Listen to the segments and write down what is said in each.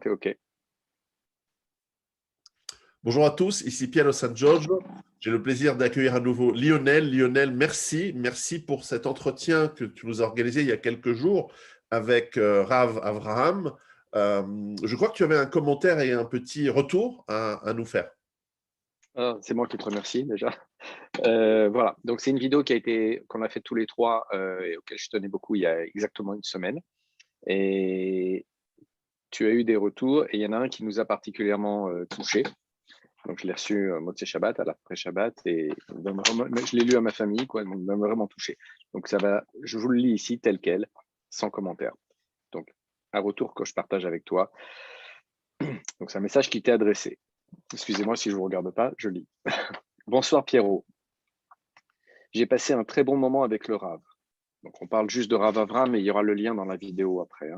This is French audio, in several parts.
t'es OK. Bonjour à tous, ici Piero San Giorgio. J'ai le plaisir d'accueillir à nouveau Lionel. Lionel, merci. Merci pour cet entretien que tu nous as organisé il y a quelques jours avec Rav Avraham. Je crois que tu avais un commentaire et un petit retour à nous faire. Ah, c'est moi qui te remercie déjà. Voilà, donc c'est une vidéo qu'on a fait tous les trois et auquel je tenais beaucoup il y a exactement une semaine. Et tu as eu des retours et il y en a un qui nous a particulièrement touchés. Donc je l'ai reçu Motzei Shabbat, à l'après-Shabbat, et je l'ai lu à ma famille, quoi, donc il m'a vraiment touché. Donc je vous le lis ici tel quel, sans commentaire. Donc un retour que je partage avec toi. Donc c'est un message qui t'est adressé. Excusez-moi si je ne vous regarde pas, je lis. Bonsoir Pierrot. J'ai passé un très bon moment avec le Rav. Donc on parle juste de Rav Avram, mais il y aura le lien dans la vidéo après.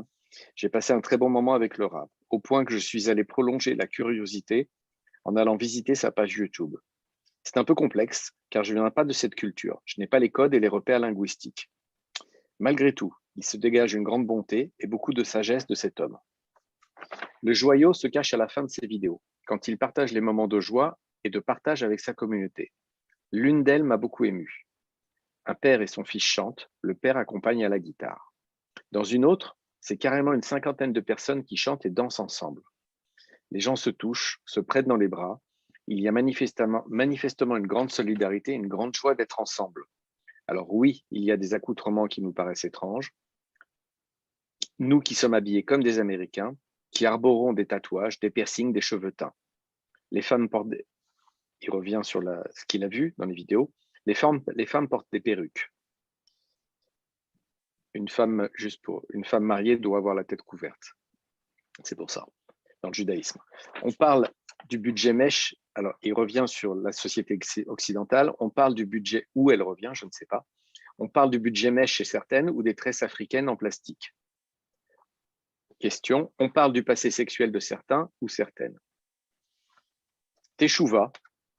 J'ai passé un très bon moment avec le Rav, au point que je suis allé prolonger la curiosité en allant visiter sa page YouTube. C'est un peu complexe, car je ne viens pas de cette culture. Je n'ai pas les codes et les repères linguistiques. Malgré tout, il se dégage une grande bonté et beaucoup de sagesse de cet homme. Le joyau se cache à la fin de ses vidéos, quand il partage les moments de joie et de partage avec sa communauté. L'une d'elles m'a beaucoup ému. Un père et son fils chantent, le père accompagne à la guitare. Dans une autre, c'est carrément une cinquantaine de personnes qui chantent et dansent ensemble. Les gens se touchent, se prêtent dans les bras. Il y a manifestement une grande solidarité, une grande joie d'être ensemble. Alors oui, il y a des accoutrements qui nous paraissent étranges. Nous qui sommes habillés comme des Américains, qui arborons des tatouages, des piercings, des cheveux teints. Les femmes portent Il revient sur ce qu'il a vu dans les vidéos. Les femmes portent des perruques. Une femme mariée doit avoir la tête couverte. C'est pour ça, dans le judaïsme. On parle du budget mèche. Alors, il revient sur la société occidentale. On parle du budget, où elle revient, je ne sais pas. On parle du budget mèche chez certaines ou des tresses africaines en plastique. Question, on parle du passé sexuel de certains ou certaines. Teshuva,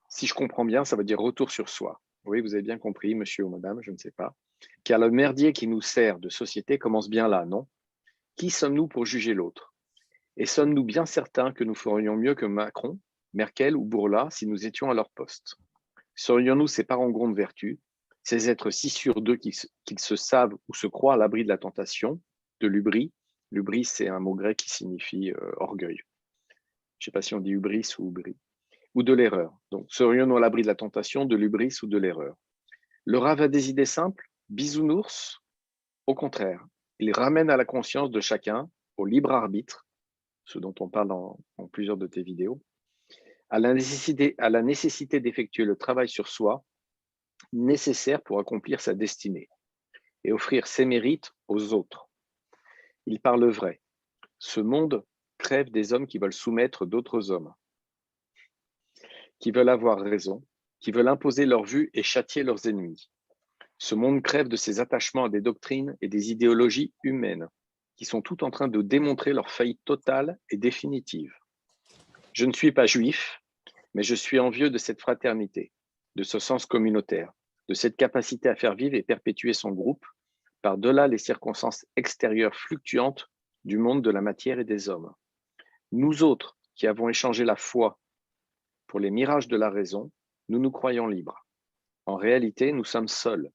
si je comprends bien, ça veut dire retour sur soi. Oui, vous avez bien compris, monsieur ou madame, je ne sais pas. Car le merdier qui nous sert de société commence bien là, non? Qui sommes-nous pour juger l'autre? Et sommes-nous bien certains que nous ferions mieux que Macron, Merkel ou Bourla si nous étions à leur poste? Serions-nous ces parangons de vertu, ces êtres si sûrs d'eux qu'ils se savent ou se croient à l'abri de la tentation, de l'ubris? L'ubris, c'est un mot grec qui signifie orgueil. Je ne sais pas si on dit hubris ou ubris. Ou de l'erreur. Donc, serions-nous à l'abri de la tentation, de l'ubris ou de l'erreur? Le Rav a des idées simples, bisounours? Au contraire, il ramène à la conscience de chacun, au libre arbitre, ce dont on parle dans plusieurs de tes vidéos, à la nécessité d'effectuer le travail sur soi nécessaire pour accomplir sa destinée et offrir ses mérites aux autres. Il parle vrai. Ce monde crève des hommes qui veulent soumettre d'autres hommes, qui veulent avoir raison, qui veulent imposer leur vue et châtier leurs ennemis. Ce monde crève de ses attachements à des doctrines et des idéologies humaines qui sont tout en train de démontrer leur faillite totale et définitive. Je ne suis pas juif, mais je suis envieux de cette fraternité, de ce sens communautaire, de cette capacité à faire vivre et perpétuer son groupe par-delà les circonstances extérieures fluctuantes du monde de la matière et des hommes. Nous autres, qui avons échangé la foi pour les mirages de la raison, nous nous croyons libres. En réalité, nous sommes seuls.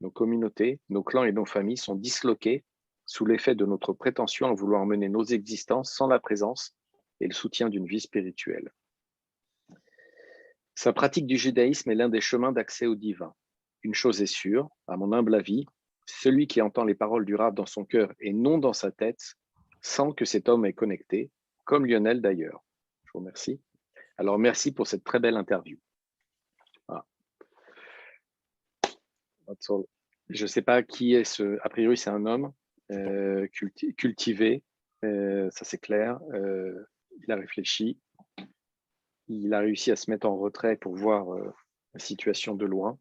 Nos communautés, nos clans et nos familles sont disloqués sous l'effet de notre prétention à vouloir mener nos existences sans la présence et le soutien d'une vie spirituelle. Sa pratique du judaïsme est l'un des chemins d'accès au divin. Une chose est sûre, à mon humble avis, celui qui entend les paroles du Rav dans son cœur et non dans sa tête, sent que cet homme est connecté, comme Lionel d'ailleurs. Je vous remercie. Alors merci pour cette très belle interview. Voilà. Je ne sais pas qui est ce. A priori, c'est un homme cultivé, ça c'est clair. Il a réfléchi. Il a réussi à se mettre en retrait pour voir la situation de loin,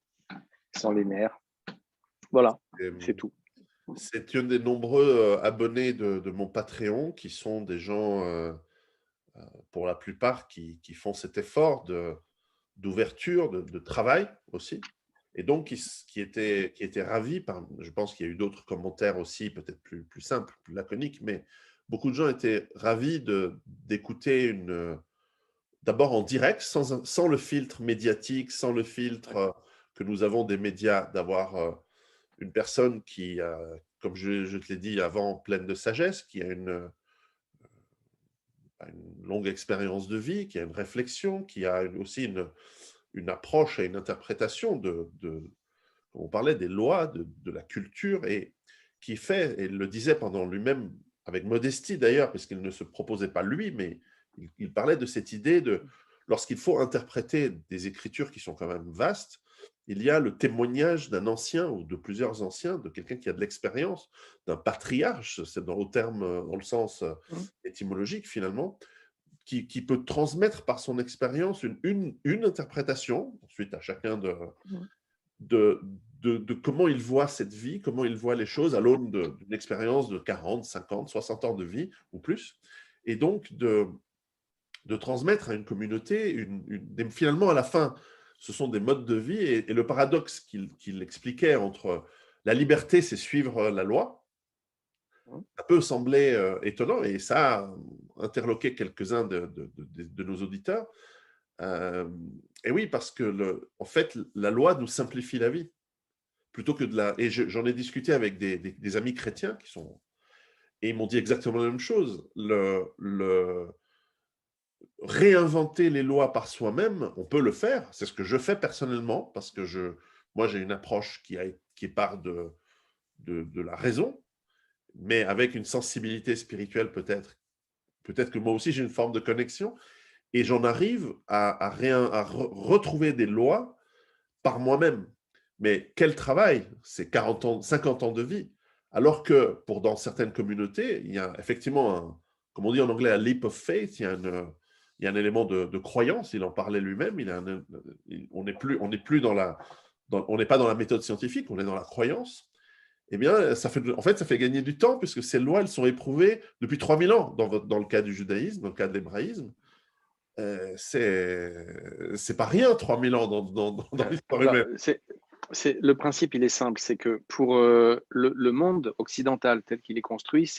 sans les nerfs. Voilà, c'est tout. C'est un des nombreux abonnés de mon Patreon qui sont des gens, pour la plupart, qui font cet effort d'ouverture, de travail aussi. Et donc, qui étaient ravis. Je pense qu'il y a eu d'autres commentaires aussi, peut-être plus simples, plus laconiques, mais beaucoup de gens étaient ravis d'écouter d'abord en direct, sans le filtre médiatique, sans le filtre que nous avons des médias, d'avoir une personne qui, comme je te l'ai dit avant, pleine de sagesse, qui a une longue expérience de vie, qui a une réflexion, qui a aussi une approche et une interprétation on parlait des lois, de la culture, et qui fait, et il le disait pendant lui-même, avec modestie d'ailleurs, parce qu'il ne se proposait pas lui, mais il parlait de cette idée lorsqu'il faut interpréter des écritures qui sont quand même vastes, il y a le témoignage d'un ancien ou de plusieurs anciens, de quelqu'un qui a de l'expérience, d'un patriarche, c'est dans le sens étymologique finalement, qui peut transmettre par son expérience une interprétation, ensuite à chacun de comment il voit cette vie, comment il voit les choses à l'aune d'une expérience de 40, 50, 60 ans de vie ou plus, et donc de transmettre à une communauté, finalement à la fin, ce sont des modes de vie, et le paradoxe qu'il expliquait entre la liberté, c'est suivre la loi, ça peut sembler étonnant, et ça a interloqué quelques-uns de nos auditeurs. Et oui, parce que en fait, la loi nous simplifie la vie. Plutôt que et j'en ai discuté avec des amis chrétiens et ils m'ont dit exactement la même chose. Réinventer les lois par soi-même, on peut le faire. C'est ce que je fais personnellement, parce que moi, j'ai une approche qui part de la raison, mais avec une sensibilité spirituelle peut-être. Peut-être que moi aussi, j'ai une forme de connexion, et j'en arrive à retrouver des lois par moi-même. Mais quel travail, c'est 40 ans, 50 ans de vie. Alors que dans certaines communautés, il y a effectivement, comme on dit en anglais, un leap of faith, il y a un élément de croyance, il en parlait lui-même, on n'est plus on n'est pas dans la méthode scientifique, on est dans la croyance. Eh bien, ça fait gagner du temps, puisque ces lois, elles sont éprouvées depuis 3000 ans, dans le cas du judaïsme, dans le cas de l'hébraïsme. C'est pas rien, 3000 ans dans l'histoire humaine. Le principe, il est simple, c'est que pour le monde occidental tel qu'il est construit,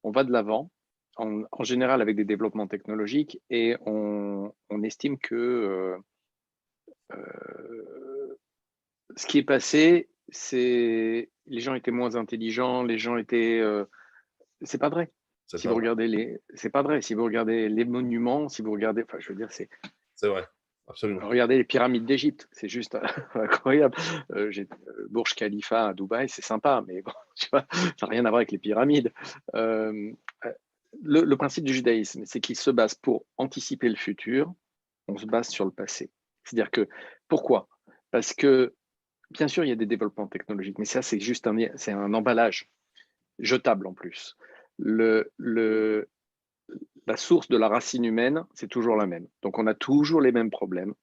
on va de l'avant, en général avec des développements technologiques, et on estime que ce qui est passé, c'est les gens étaient moins intelligents, les gens étaient. C'est pas vrai. Si vous regardez c'est pas vrai. Si vous regardez les monuments, si vous regardez, enfin, je veux dire, c'est vrai, absolument. Regardez les pyramides d'Égypte, c'est juste incroyable. Burj Khalifa à Dubaï, c'est sympa, mais bon, tu vois, ça n'a rien à voir avec les pyramides. Le principe du judaïsme, c'est qu'il se base pour anticiper le futur, on se base sur le passé. C'est-à-dire que, pourquoi? Parce que, bien sûr, il y a des développements technologiques, mais ça, c'est juste un emballage jetable en plus. La source de la racine humaine, c'est toujours la même. Donc, on a toujours les mêmes problèmes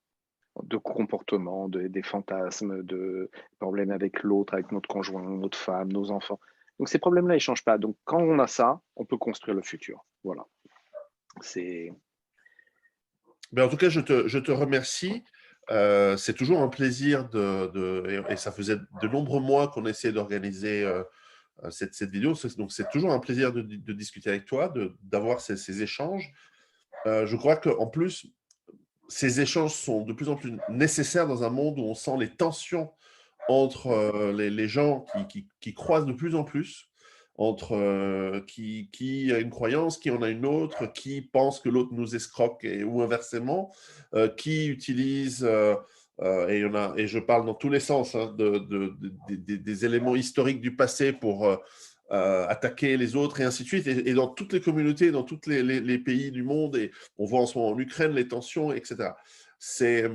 de comportement, des fantasmes, de problèmes avec l'autre, avec notre conjoint, notre femme, nos enfants. Donc, ces problèmes-là, ils ne changent pas. Donc, quand on a ça, on peut construire le futur. Voilà. En tout cas, je te remercie. C'est toujours un plaisir et ça faisait de nombreux mois qu'on essayait d'organiser cette vidéo. Donc, c'est toujours un plaisir de discuter avec toi, d'avoir ces échanges. Je crois qu'en plus, ces échanges sont de plus en plus nécessaires dans un monde où on sent les tensions entre les gens qui croisent de plus en plus, entre qui a une croyance, qui en a une autre, qui pense que l'autre nous escroque ou inversement, qui utilise, et je parle dans tous les sens, hein, des éléments historiques du passé pour attaquer les autres et ainsi de suite, et dans toutes les communautés, dans tous les pays du monde, et on voit en ce moment en Ukraine les tensions, etc. C'est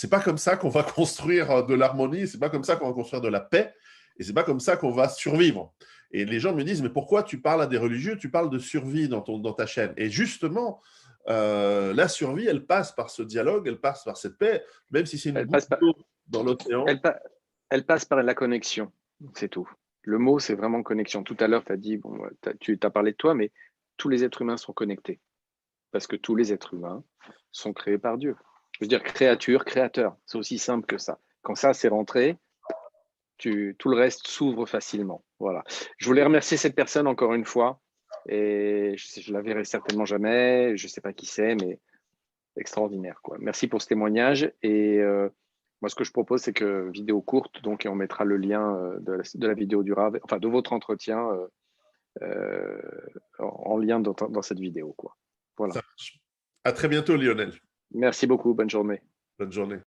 pas comme ça qu'on va construire de l'harmonie, c'est pas comme ça qu'on va construire de la paix, et c'est pas comme ça qu'on va survivre. Et les gens me disent, mais pourquoi tu parles à des religieux, tu parles de survie dans ta chaîne? Et justement, la survie, elle passe par ce dialogue, elle passe par cette paix, même si c'est une goutte d'eau dans l'océan. Elle passe par la connexion, c'est tout. Le mot, c'est vraiment connexion. Tout à l'heure, tu as dit, tu as parlé de toi, mais tous les êtres humains sont connectés. Parce que tous les êtres humains sont créés par Dieu. Je veux dire, créature, créateur. C'est aussi simple que ça. Quand ça, c'est rentré, tout le reste s'ouvre facilement. Voilà. Je voulais remercier cette personne encore une fois. Et je la verrai certainement jamais. Je ne sais pas qui c'est, mais extraordinaire, quoi. Merci pour ce témoignage. Et moi, ce que je propose, c'est que vidéo courte, donc, et on mettra le lien de la vidéo du Rav, enfin de votre entretien en lien dans cette vidéo, quoi. Voilà. Ça marche. À très bientôt, Lionel. Merci beaucoup. Bonne journée. Bonne journée.